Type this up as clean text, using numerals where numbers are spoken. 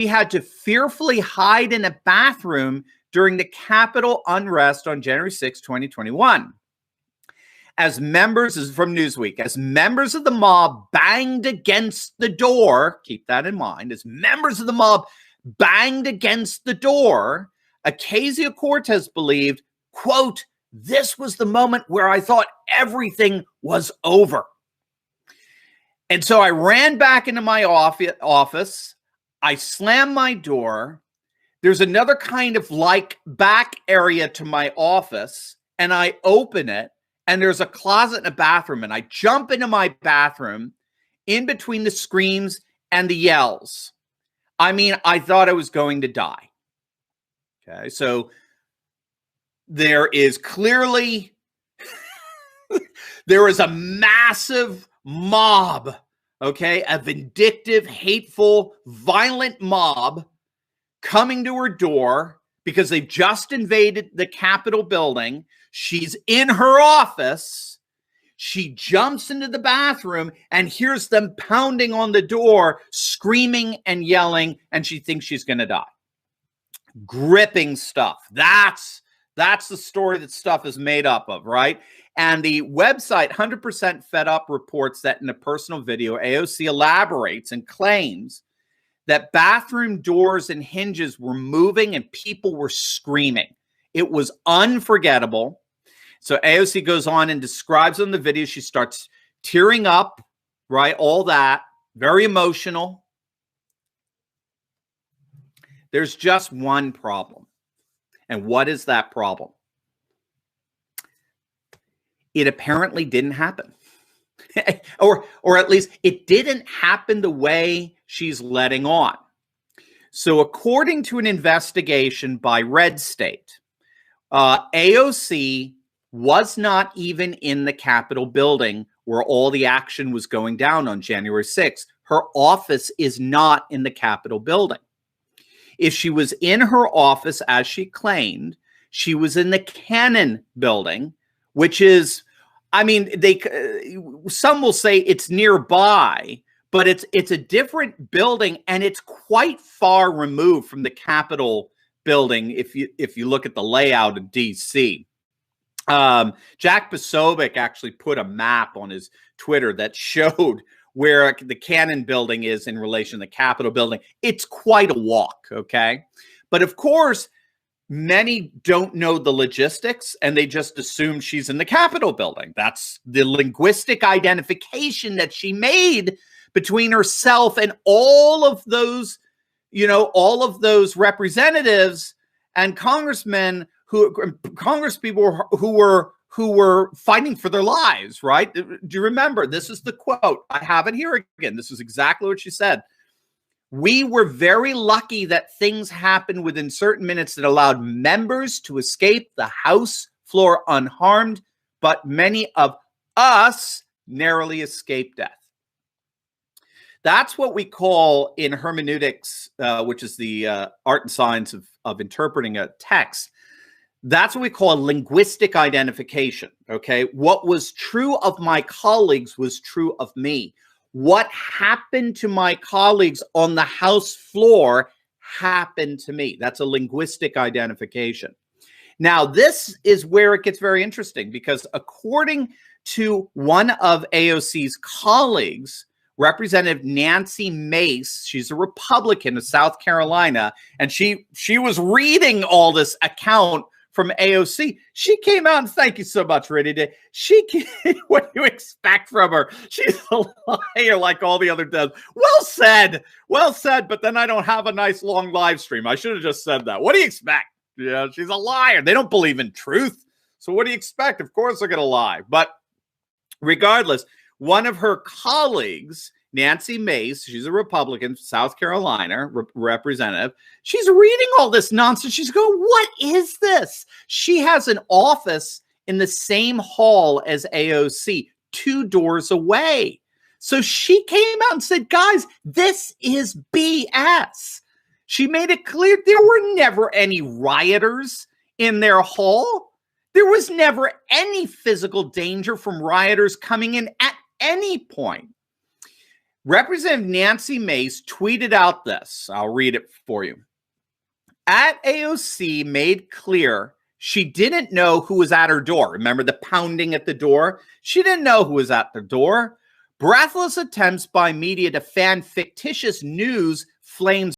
had to fearfully hide in a bathroom during the Capitol unrest on January 6, 2021. As members, this is from Newsweek, as members of the mob banged against the door, keep that in mind, as members of the mob banged against the door, Ocasio-Cortez believed, quote, "This was the moment where I thought everything was over." And so I ran back into my office. I slammed my door. There's another kind of like back area to my office, and I open it, and there's a closet and a bathroom, and I jump into my bathroom in between the screams and the yells. I mean, I thought I was going to die. Okay, so there is clearly, there is a massive mob, okay, a vindictive, hateful, violent mob coming to her door because they've just invaded the Capitol building. She's in her office. She jumps into the bathroom and hears them pounding on the door, screaming and yelling, and she thinks she's going to die. Gripping stuff. That's the story that stuff is made up of, right? And the website 100% Fed Up reports that in a personal video, AOC elaborates and claims that bathroom doors and hinges were moving and people were screaming. It was unforgettable. So AOC goes on and describes on the video, she starts tearing up, right? All that, very emotional. There's just one problem. And what is that problem? It apparently didn't happen. or at least it didn't happen the way she's letting on. So according to an investigation by Red State, AOC was not even in the Capitol building where all the action was going down on January 6th. Her office is not in the Capitol building. If she was in her office, as she claimed, she was in the Cannon building, which is, I mean, some will say it's nearby, but it's a different building, and it's quite far removed from the Capitol building if you look at the layout of D.C. Jack Posobiec actually put a map on his Twitter that showed where the Cannon building is in relation to the Capitol building. It's quite a walk, okay? But of course, many don't know the logistics, and they just assume she's in the Capitol building. That's the linguistic identification that she made between herself and all of those, all of those representatives and congressmen congresspeople who were fighting for their lives, right? Do you remember? This is the quote. I have it here again. This is exactly what she said. "We were very lucky that things happened within certain minutes that allowed members to escape the House floor unharmed, but many of us narrowly escaped death." That's what we call in hermeneutics, which is the art and science of interpreting a text. That's what we call a linguistic identification, okay? What was true of my colleagues was true of me. What happened to my colleagues on the House floor happened to me. That's a linguistic identification. Now, this is where it gets very interesting, because according to one of AOC's colleagues, Representative Nancy Mace, she's a Republican of South Carolina, and she was reading all this account from AOC. She came out, and thank you so much, Riddy. What do you expect from her? She's a liar like all the other devs. Well said, but then I don't have a nice long live stream. I should have just said that. What do you expect? She's a liar. They don't believe in truth. So what do you expect? Of course they're going to lie. But regardless, one of her colleagues, Nancy Mace, she's a Republican, South Carolina representative. She's reading all this nonsense. She's going, what is this? She has an office in the same hall as AOC, 2 doors away. So she came out and said, guys, this is BS. She made it clear there were never any rioters in their hall. There was never any physical danger from rioters coming in at any point. Representative Nancy Mace tweeted out this. I'll read it for you. At AOC made clear she didn't know who was at her door. Remember the pounding at the door? She didn't know who was at the door. Breathless attempts by media to fan fictitious news flames